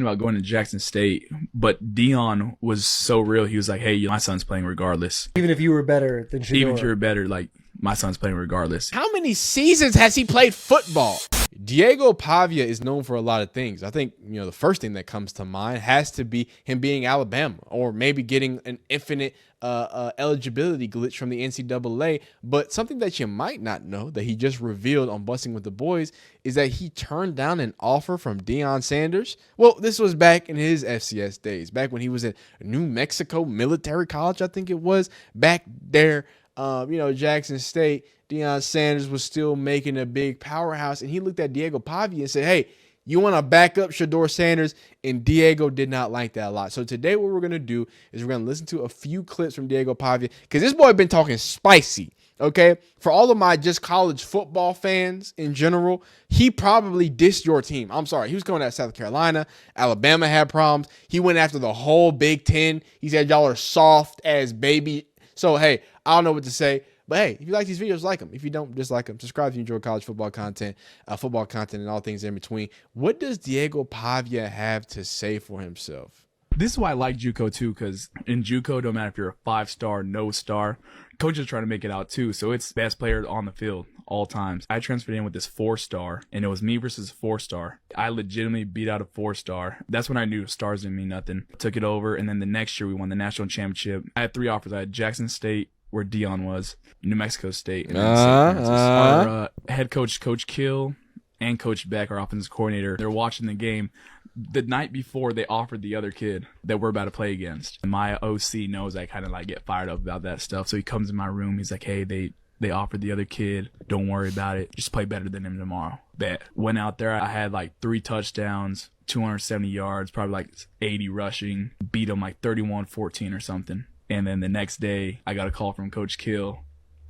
about going to Jackson State, but Deion was so real. He was like, "Hey, my son's playing regardless. Even if you were better than Shador. Even if you were better, like my son's playing regardless." How many seasons has he played football? Diego Pavia is known for a lot of things. I think, the first thing that comes to mind has to be him being Alabama, or maybe getting an infinite eligibility glitch from the NCAA. But something that you might not know that he just revealed on Busting with the Boys is that he turned down an offer from Deion Sanders. Well, this was back in his FCS days, back when he was at New Mexico Military College, I think it was, back there. Jackson State, Deion Sanders was still making a big powerhouse, and he looked at Diego Pavia and said, "Hey, you want to back up Shador Sanders?" And Diego did not like that a lot. So today what we're going to do is we're going to listen to a few clips from Diego Pavia, because this boy been talking spicy, okay? For all of my just college football fans in general, he probably dissed your team. I'm sorry. He was going at South Carolina. Alabama had problems. He went after the whole Big Ten. He said y'all are soft as baby. So, hey, I don't know what to say. But, hey, if you like these videos, like them. If you don't, dislike them. Subscribe if you enjoy college football content, and all things in between. What does Diego Pavia have to say for himself? This is why I like JUCO too, because in JUCO, no matter if you're a 5-star, no star, coaches trying to make it out too. So it's best player on the field all times. I transferred in with this 4-star, and it was me versus 4-star. I legitimately beat out a 4-star. That's when I knew stars didn't mean nothing. Took it over, and then the next year we won the national championship. I had 3 offers. I had Jackson State, where Deion was, New Mexico State, and then St. Francis. Our head coach, Coach Kill, and Coach Beck, our offensive coordinator, they're watching the game. The night before, they offered the other kid that we're about to play against. And my OC knows I kind of like get fired up about that stuff. So he comes in my room. He's like, "Hey, they offered the other kid. Don't worry about it. Just play better than him tomorrow." Bet. Went out there. I had like 3 touchdowns, 270 yards, probably like 80 rushing. Beat him like 31-14 or something. And then the next day, I got a call from Coach Kill.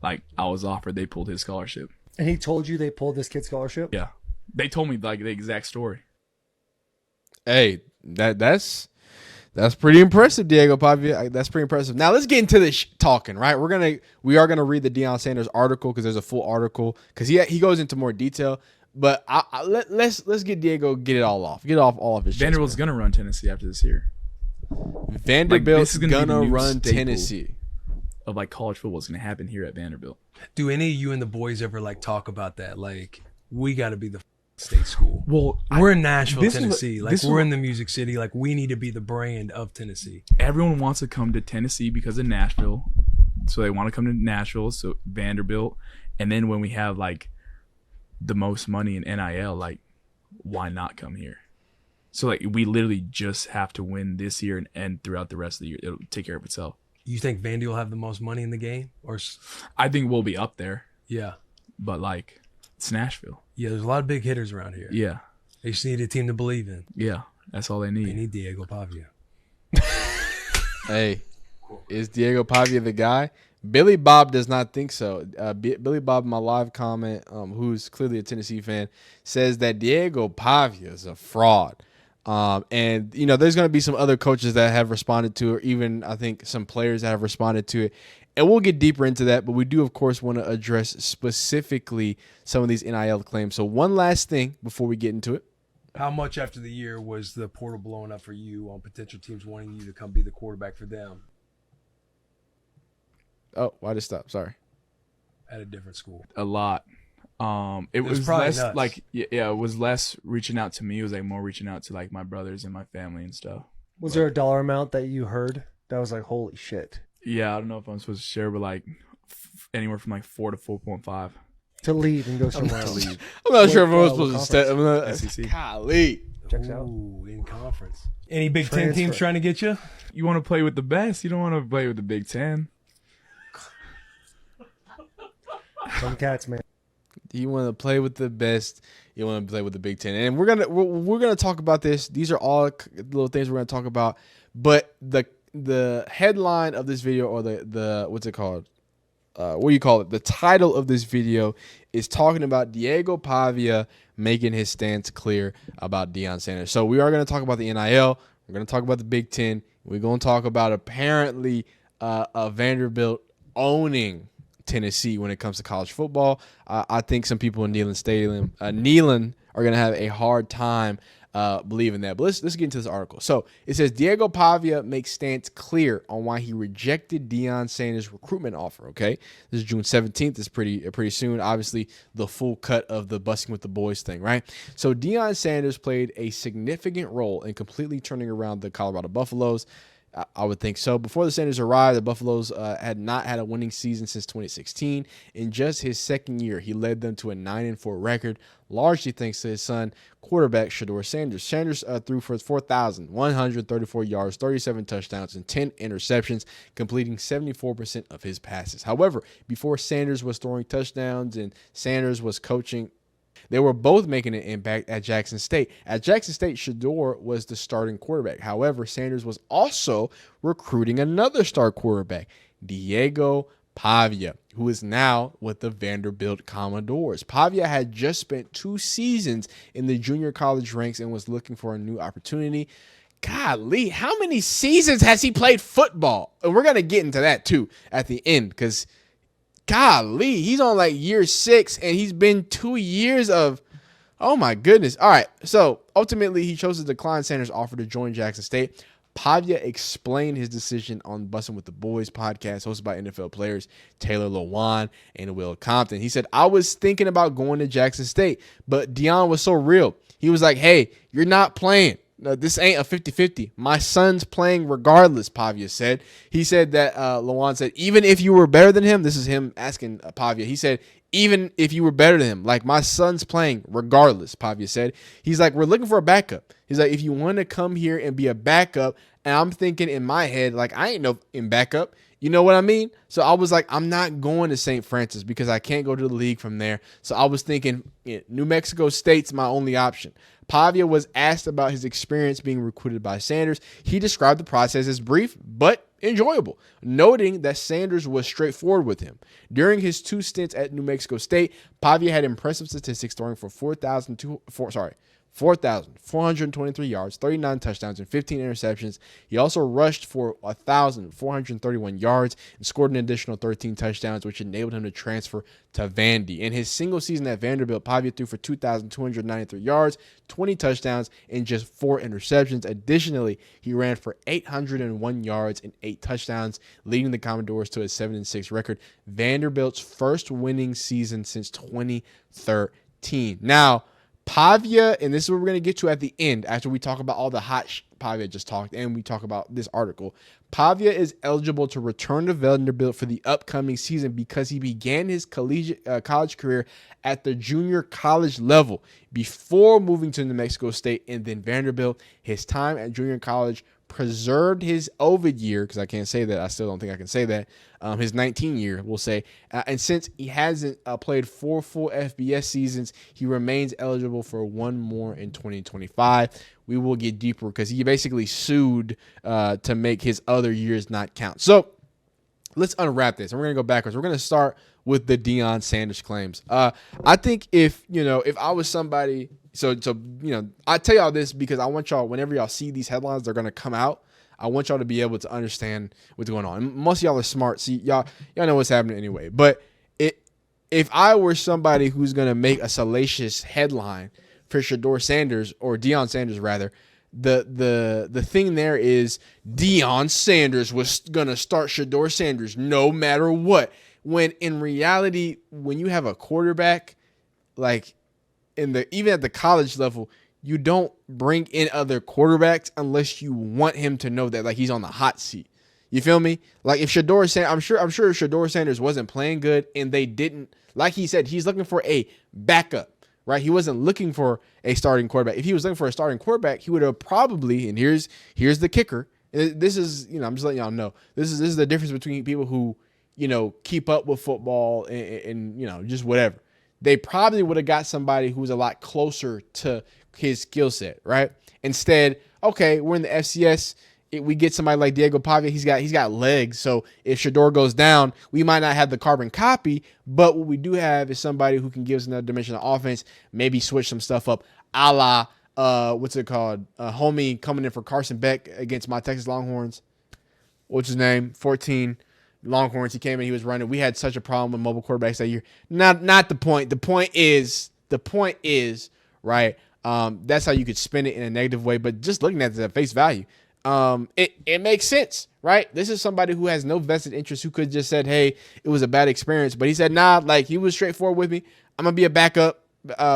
Like, I was offered. They pulled his scholarship. And he told you they pulled this kid's scholarship? Yeah. They told me like the exact story. Hey, that's pretty impressive, Diego Pavia. That's pretty impressive. Now let's get into this talking, right? We are gonna read the Deion Sanders article, because there's a full article, because he goes into more detail. But let's get Diego get it all off all of his. Vanderbilt's gonna run Tennessee after this year. Vanderbilt's gonna run Tennessee. Of like college football is gonna happen here at Vanderbilt. Do any of you and the boys ever like talk about that? Like, we got to be the state school. Well, we're in Nashville, Tennessee. We're in the Music City. Like, we need to be the brand of Tennessee. Everyone wants to come to Tennessee because of Nashville, so they want to come to Nashville. So Vanderbilt, and then when we have like the most money in NIL, like, why not come here? So like we literally just have to win this year and throughout the rest of the year. It'll take care of itself. You think Vandy will have the most money in the game? Or I think we'll be up there. Yeah. But like, it's Nashville. Yeah, there's a lot of big hitters around here. Yeah. They just need a team to believe in. Yeah, that's all they need. They need Diego Pavia. Hey, is Diego Pavia the guy? Billy Bob does not think so. Billy Bob, in my live comment, who's clearly a Tennessee fan, says that Diego Pavia is a fraud. And there's going to be some other coaches that have responded to it, or even I think some players that have responded to it. And we'll get deeper into that, but we do, of course, want to address specifically some of these NIL claims. So one last thing before we get into it. How much after the year was the portal blowing up for you on potential teams wanting you to come be the quarterback for them? Oh, why did it stop? Sorry. At a different school. A lot. It was less nuts. Like, yeah, it was less reaching out to me. It was like more reaching out to like my brothers and my family and stuff. Was there a dollar amount that you heard that was like, holy shit? Yeah, I don't know if I'm supposed to share, but like anywhere from like 4 to 4.5 to leave and go somewhere else. I'm not sure if I was supposed to stay. I'm not SEC. Golly. Checks out. Ooh, in conference. Any Big Ten teams trying to get you? You want to play with the best. You don't want to play with the Big Ten. Some cats, man. You want to play with the best. You want to play with the Big Ten, and we're gonna talk about this. These are all little things we're gonna talk about. But the headline of this video, or the what's it called? What do you call it? The title of this video is talking about Diego Pavia making his stance clear about Deion Sanders. So we are going to talk about the NIL. We're going to talk about the Big Ten. We're going to talk about apparently Vanderbilt owning Tennessee when it comes to college football. I think some people in Neyland Stadium, are going to have a hard time believe in that. But let's get into this article. So it says Diego Pavia makes stance clear on why he rejected Deion Sanders' recruitment offer. Okay, this is June 17th. This is pretty soon. Obviously, the full cut of the busting with the boys thing, right? So Deion Sanders played a significant role in completely turning around the Colorado Buffaloes. I would think so. Before the Sanders arrived, the Buffaloes had not had a winning season since 2016. In just his second year, he led them to a 9-4 record, largely thanks to his son, quarterback Shedeur Sanders. Sanders threw for 4,134 yards, 37 touchdowns, and 10 interceptions, completing 74% of his passes. However, before Sanders was throwing touchdowns and Sanders was coaching, they were both making an impact at Jackson State. At Jackson State, Shedeur was the starting quarterback. However, Sanders was also recruiting another star quarterback, Diego Pavia, who is now with the Vanderbilt Commodores. Pavia had just spent 2 seasons in the junior college ranks and was looking for a new opportunity. Golly, how many seasons has he played football? And we're going to get into that, too, at the end, because golly, he's on like year 6, and he's been 2 years of, oh my goodness. All right, so ultimately he chose to decline Sanders' offer to join Jackson State. Pavia explained his decision on Bussin' with the Boys podcast hosted by NFL players Taylor Lewan and Will Compton. He said, I was thinking about going to Jackson State, but Deion was so real. He was like, hey, you're not playing. No, this ain't a 50-50. My son's playing regardless, Pavia said. He said that Lewan said, even if you were better than him, this is him asking Pavia. He said, even if you were better than him, like my son's playing regardless, Pavia said. He's like, we're looking for a backup. He's like, if you want to come here and be a backup, and I'm thinking in my head, like, I ain't no in backup. You know what I mean? So I was like, I'm not going to St. Francis because I can't go to the league from there. So I was thinking New Mexico State's my only option. Pavia was asked about his experience being recruited by Sanders. He described the process as brief but enjoyable, noting that Sanders was straightforward with him. During his 2 stints at New Mexico State, Pavia had impressive statistics, throwing for 4,423 yards, 39 touchdowns, and 15 interceptions. He also rushed for 1,431 yards and scored an additional 13 touchdowns, which enabled him to transfer to Vandy. In his single season at Vanderbilt, Pavia threw for 2,293 yards, 20 touchdowns, and just 4 interceptions. Additionally, he ran for 801 yards and 8 touchdowns, leading the Commodores to a 7-6 record, Vanderbilt's first winning season since 2013. Now, Pavia, and this is what we're going to get to at the end after we talk about all the hot Pavia just talked and we talk about this article. Pavia is eligible to return to Vanderbilt for the upcoming season because he began his college career at the junior college level before moving to New Mexico State and then Vanderbilt. His time at junior college preserved his Ovid year, because I can't say that. I still don't think I can say that. His 19 year, we'll say. And since he hasn't played 4 full FBS seasons, he remains eligible for 1 more in 2025. We will get deeper because he basically sued to make his other years not count. So let's unwrap this. And we're going to go backwards. We're going to start with the Deion Sanders claims. I think if I was somebody, so I tell y'all this because I want y'all, whenever y'all see these headlines, they're going to come out. I want y'all to be able to understand what's going on. And most of y'all are smart. See, y'all know what's happening anyway. But if I were somebody who's going to make a salacious headline for Shedeur Sanders, or Deion Sanders rather, the thing there is Deion Sanders was going to start Shedeur Sanders no matter what. When in reality, when you have a quarterback, like even at the college level, you don't bring in other quarterbacks unless you want him to know that like he's on the hot seat. You feel me? Like if Shedeur Sanders, I'm sure if Shedeur Sanders wasn't playing good and they didn't, like he said, he's looking for a backup, right? He wasn't looking for a starting quarterback. If he was looking for a starting quarterback, he would have probably, and here's the kicker. This is, I'm just letting y'all know. This is the difference between people who, keep up with football and just whatever. They probably would have got somebody who's a lot closer to his skill set, right? Instead, okay, we're in the FCS. We get somebody like Diego Pavia. He's got legs. So if Shedeur goes down, we might not have the carbon copy, but what we do have is somebody who can give us another dimension of offense, maybe switch some stuff up, a la, homie coming in for Carson Beck against my Texas Longhorns. What's his name? 14 Longhorns. He came in, he was running. We had such a problem with mobile quarterbacks that year. Not the point. The point is, right? That's how you could spin it in a negative way. But just looking at it at face value, it makes sense, right? This is somebody who has no vested interest, who could just said, hey, it was a bad experience. But he said, nah, like he was straightforward with me. I'm going to be a backup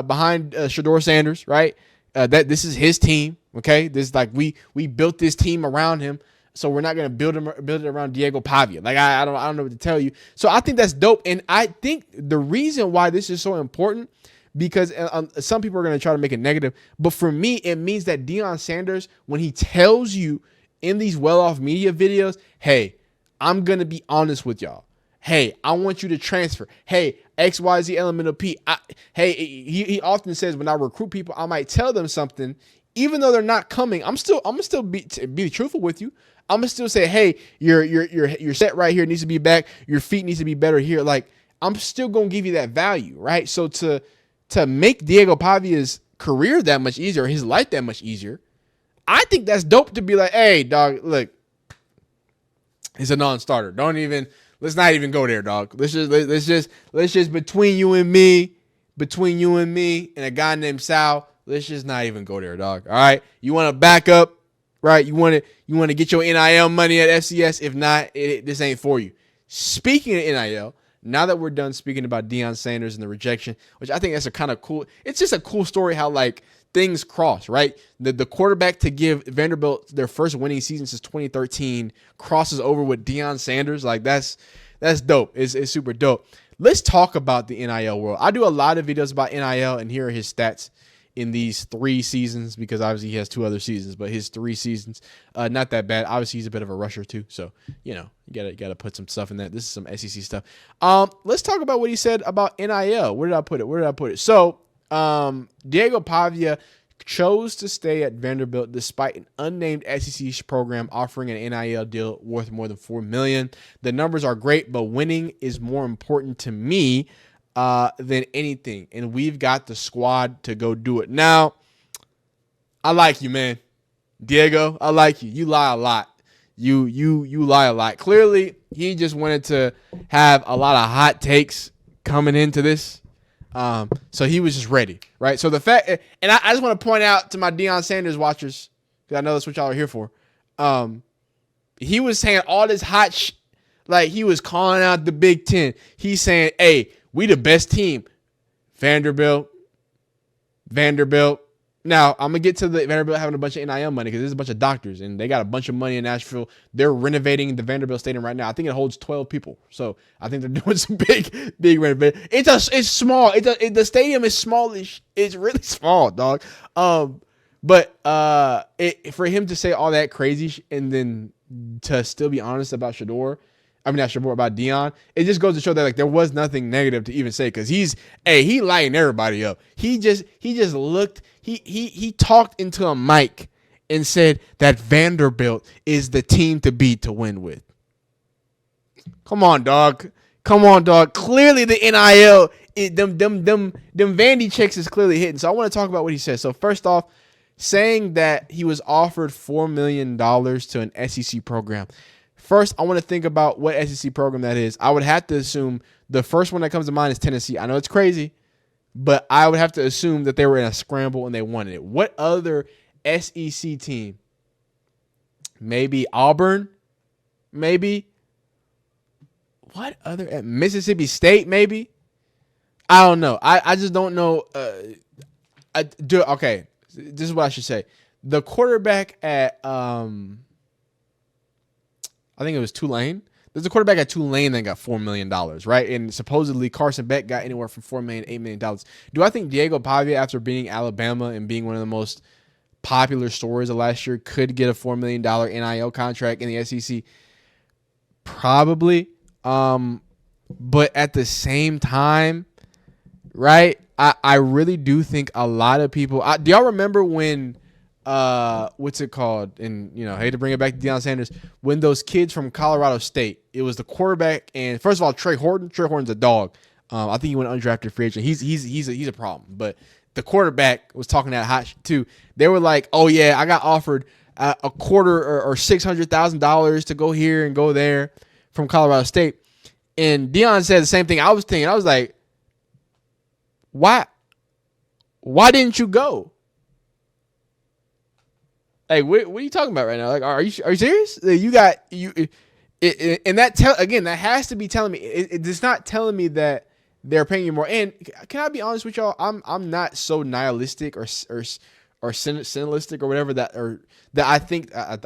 behind Shedeur Sanders, right? That this is his team, okay? This like we built this team around him, so we're not gonna build it around Diego Pavia. Like I don't know what to tell you. So I think that's dope, and I think the reason why this is so important, because some people are gonna try to make it negative, but for me it means that Deion Sanders, when he tells you in these well-off media videos, hey, I'm gonna be honest with y'all. Hey, I want you to transfer. Hey, XYZ element of P. He often says when I recruit people, I might tell them something, even though they're not coming. I'm gonna still be truthful with you. I'm gonna still say, hey, your set right here needs to be back. Your feet needs to be better here. Like I'm still gonna give you that value, right? So to make Diego Pavia's career that much easier, his life that much easier, I think that's dope to be like, hey, dog, look, it's a non-starter. Let's not even go there, dog. Let's just between you and me and a guy named Sal, let's just not even go there, dog. All right. You want to back up, right? You want to get your NIL money at FCS. If not, this ain't for you. Speaking of NIL, now that we're done speaking about Deion Sanders and the rejection, which I think that's a kind of cool, it's just a cool story how like things cross, right? The quarterback to give Vanderbilt their first winning season since 2013 crosses over with Deion Sanders. Like that's dope. It's super dope. Let's talk about the NIL world. I do a lot of videos about NIL, and here are his stats in these 3 seasons, because obviously he has 2 other seasons, but his 3 seasons, not that bad. Obviously he's a bit of a rusher too, so you gotta put some stuff in that. This is some SEC stuff. Let's talk about what he said about NIL. Where did I put it? So Diego Pavia chose to stay at Vanderbilt despite an unnamed SEC program offering an NIL deal worth more than $4 million. The numbers are great, but winning is more important to me than anything, and we've got the squad to go do it. Now, I like you, man. Diego, I like you. You lie a lot. You lie a lot. Clearly, he just wanted to have a lot of hot takes coming into this. So he was just ready, right? So the fact, and I just want to point out to my Deion Sanders watchers, because I know that's what y'all are here for. He was saying all this hot like he was calling out the Big Ten. He's saying, hey, we the best team. Vanderbilt. Now, I'm going to get to the Vanderbilt having a bunch of NIL money, because there's a bunch of doctors, and they got a bunch of money in Nashville. They're renovating the Vanderbilt Stadium right now. I think it holds 12 people. So I think they're doing some big renovation. It's small. The stadium is smallish. It's really small, dog. But for him to say all that crazy and then to still be honest about Shedeur, not Shedeur, about Deion, it just goes to show that like there was nothing negative to even say, because he lighting everybody up. He just looked. He talked into a mic and said that Vanderbilt is the team to beat, to win with. Come on, dog. Clearly the NIL, them Vandy checks is clearly hitting. So I want to talk about what he said. So first off, saying that he was offered $4 million to an SEC program. First, I want to think about what SEC program that is. I would have to assume the first one that comes to mind is Tennessee. I know it's crazy, but I would have to assume that they were in a scramble and they wanted it. What other SEC team? Maybe Auburn? Maybe? What other? Mississippi State, maybe? I don't know. I just don't know. Okay, this is what I should say. The quarterback at I think it was Tulane. There's a quarterback at Tulane that got $4 million, right? And supposedly Carson Beck got anywhere from $4 million, $8 million. Do I think Diego Pavia, after beating Alabama and being one of the most popular stories of last year, could get a $4 million NIL contract in the SEC? Probably. But at the same time, right, I really do think a lot of people do y'all remember when what's it called? And I hate to bring it back to Deion Sanders, when those kids from Colorado State, it was the quarterback, and first of all, Trey Horton's a dog. I think he went undrafted free agent. He's a problem. But the quarterback was talking that hot shit too. They were like, "Oh yeah, I got offered a quarter or $600,000 to go here and go there from Colorado State." And Deion said the same thing I was thinking. I was like, why didn't you go? Like, what are you talking about right now? Like, are you serious? And that has to be telling me. It's not telling me that they're paying you more. And can I be honest with y'all? I'm not so nihilistic or cynicistic or whatever that I think I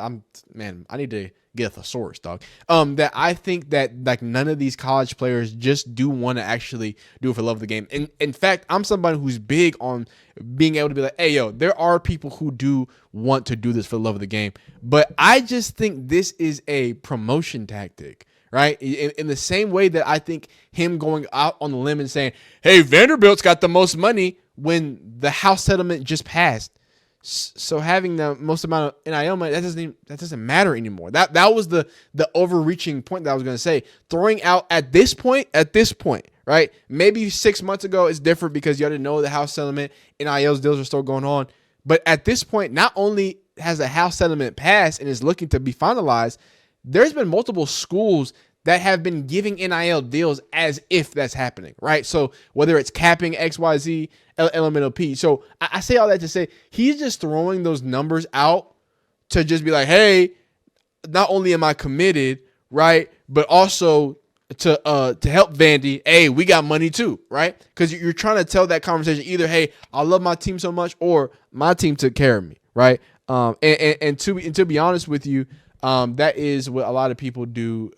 need to get a thesaurus, dog. That I think that like none of these college players just do want to actually do it for love of the game. And in fact, I'm somebody who's big on being able to be like, hey, yo, there are people who do want to do this for the love of the game. But I just think this is a promotion tactic, right? In the same way that I think him going out on the limb and saying, hey, Vanderbilt's got the most money when the House settlement just passed. So having the most amount of NIL money, that doesn't matter anymore. That was the overreaching point that I was going to say. Throwing out at this point, right? Maybe 6 months ago it's different because you didn't know the House settlement, NIL's deals are still going on. But at this point, not only has the House settlement passed and is looking to be finalized, there's been multiple schools that have been giving NIL deals as if that's happening, right? So whether it's capping XYZ, LMNOP. So I say all that to say he's just throwing those numbers out to just be like, hey, not only am I committed, right, but also to help Vandy, hey, we got money too, right? Because you're trying to tell that conversation either, hey, I love my team so much, or my team took care of me, right? And to be honest with you, that is what a lot of people do.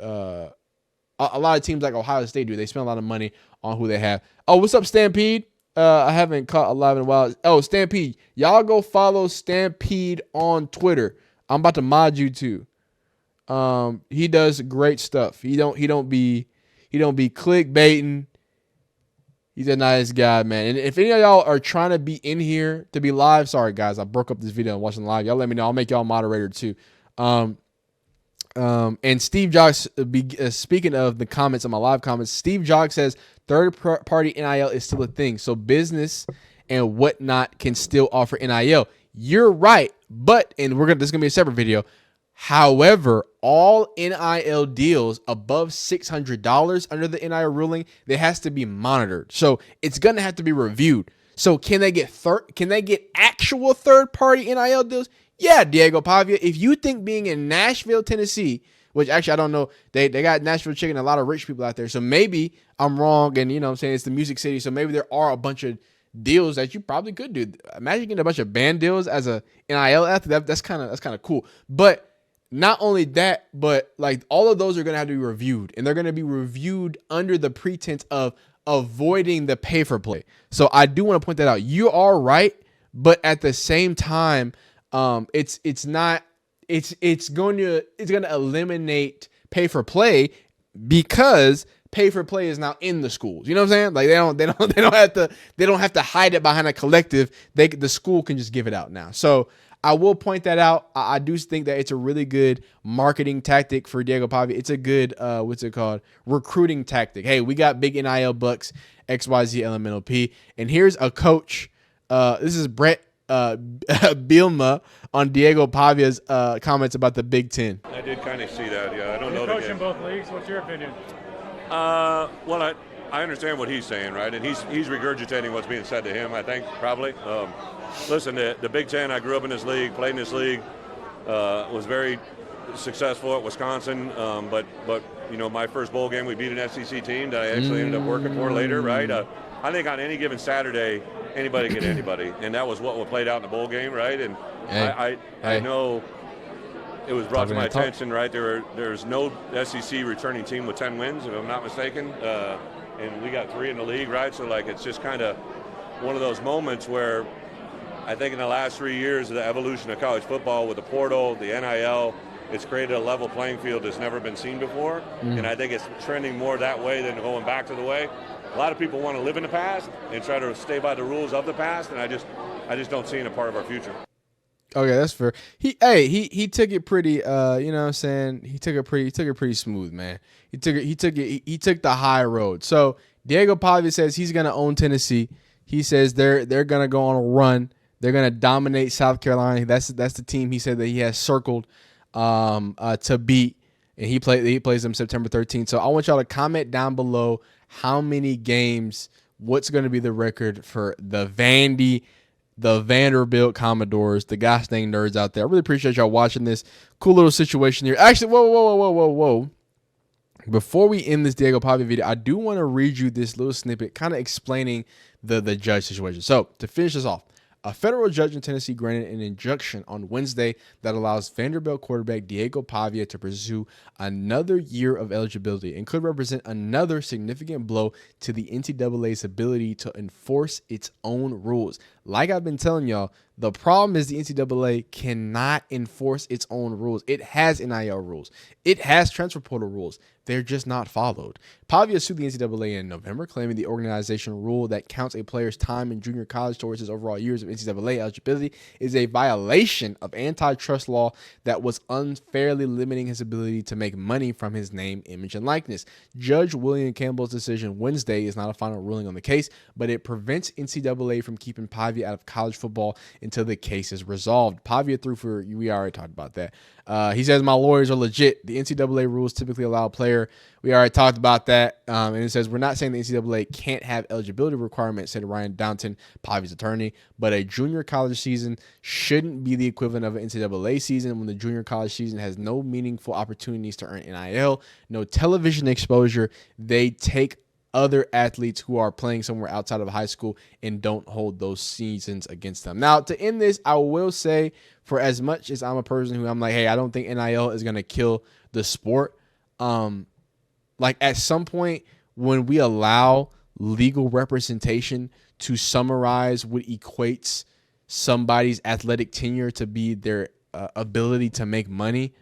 A lot of teams like Ohio State do. They spend a lot of money on who they have. Oh, what's up, Stampede? I haven't caught a live in a while. Oh, Stampede, y'all go follow Stampede on Twitter. I'm about to mod you too. He does great stuff. He don't be clickbaiting. He's a nice guy, man. And if any of y'all are trying to be in here to be live, sorry guys, I broke up this video and watching live. Y'all let me know. I'll make y'all moderator too. And Steve Jocks, speaking of the comments on my live comments, Steve Jocks says third-party NIL is still a thing, so business and whatnot can still offer NIL. You're right, but this is gonna be a separate video. However, all NIL deals above $600 under the NIL ruling, they has to be monitored, so it's gonna have to be reviewed. So can they get actual third-party NIL deals? Yeah, Diego Pavia, if you think being in Nashville, Tennessee, which actually I don't know, they got Nashville chicken, a lot of rich people out there. So maybe I'm wrong, and you know what I'm saying, it's the music city. So maybe there are a bunch of deals that you probably could do. Imagine getting a bunch of band deals as a NIL athlete. That's kind of cool. But not only that, but like all of those are going to have to be reviewed, and they're going to be reviewed under the pretense of avoiding the pay for play. So I do want to point that out. You are right, but at the same time, it's going to eliminate pay for play because pay for play is now in the schools. You know what I'm saying? Like they don't have to hide it behind a collective. The school can just give it out now. So I will point that out. I do think that it's a really good marketing tactic for Diego Pavia. It's a good recruiting tactic. Hey, we got big NIL bucks, XYZ LMNOP, and here's a coach. This is Brett Bielma on Diego Pavia's comments about the Big Ten. I did kind of see that. Yeah, I don't know. You're coaching both leagues. What's your opinion? Well, I understand what he's saying, right? And he's regurgitating what's being said to him, I think, probably. Listen, the Big Ten, I grew up in this league, played in this league, was very successful at Wisconsin. But you know, my first bowl game, we beat an SEC team that I actually ended up working for later, right? I think on any given Saturday, anybody get anybody, and that was what played out in the bowl game, right? And I know it was brought to my attention, right? There's no SEC returning team with 10 wins, if I'm not mistaken, and we got 3 in the league, right? So like it's just kind of one of those moments where I think in the last 3 years of the evolution of college football with the portal, the NIL, it's created a level playing field that's never been seen before, and I think it's trending more that way than going back to the way. A lot of people want to live in the past and try to stay by the rules of the past, and I just don't see it a part of our future. Okay, that's fair. He took it pretty you know what I'm saying? He took it pretty smooth, man. He took the high road. So Diego Pavia says he's gonna own Tennessee. He says they're gonna go on a run. They're gonna dominate South Carolina. That's the team he said that he has circled to beat, and he plays them September 13th. So I want y'all to comment down below what's going to be the record for the Vandy the Vanderbilt Commodores, the gosh dang nerds out there. I really appreciate y'all watching this cool little situation here. Actually, whoa. Before we end this Diego Pavia video, I do want to read you this little snippet kind of explaining the judge situation. So to finish this off, a federal judge in Tennessee granted an injunction on Wednesday that allows Vanderbilt quarterback Diego Pavia to pursue another year of eligibility and could represent another significant blow to the NCAA's ability to enforce its own rules. Like I've been telling y'all, the problem is the NCAA cannot enforce its own rules. It has NIL rules. It has transfer portal rules. They're just not followed. Pavia sued the NCAA in November, claiming the organizational rule that counts a player's time in junior college towards his overall years of NCAA eligibility is a violation of antitrust law that was unfairly limiting his ability to make money from his name, image, and likeness. Judge William Campbell's decision Wednesday is not a final ruling on the case, but it prevents NCAA from keeping Pavia out of college football until the case is resolved. Pavia threw for, we already talked about that. He says, my lawyers are legit. The NCAA rules typically allow a player. We already talked about that. And it says, we're not saying the NCAA can't have eligibility requirements, said Ryan Downton, Pavia's attorney, but a junior college season shouldn't be the equivalent of an NCAA season when the junior college season has no meaningful opportunities to earn NIL, no television exposure. They take other athletes who are playing somewhere outside of high school and don't hold those seasons against them. Now, to end this, I will say, for as much as I'm a person who I'm like, hey, I don't think NIL is going to kill the sport. Like at some point when we allow legal representation to summarize what equates somebody's athletic tenure to be their ability to make money,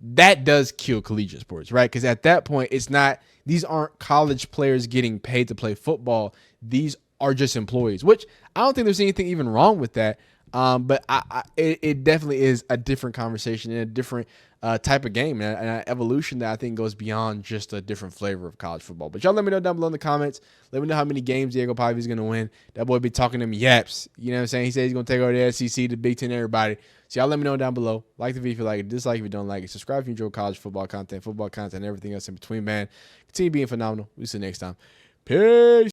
that does kill collegiate sports, right? Because at that point, these aren't college players getting paid to play football. These are just employees, which I don't think there's anything even wrong with that. But it definitely is a different conversation and a different type of game and an evolution that I think goes beyond just a different flavor of college football. But y'all let me know down below in the comments. Let me know how many games Diego Pavia is going to win. That boy be talking to me yaps. You know what I'm saying? He said he's going to take over the SEC, the Big Ten, everybody. So y'all let me know down below. Like the video if you like it. Dislike if you don't like it. Subscribe if you enjoy college football content, and everything else in between, man. Continue being phenomenal. We'll see you next time. Peace.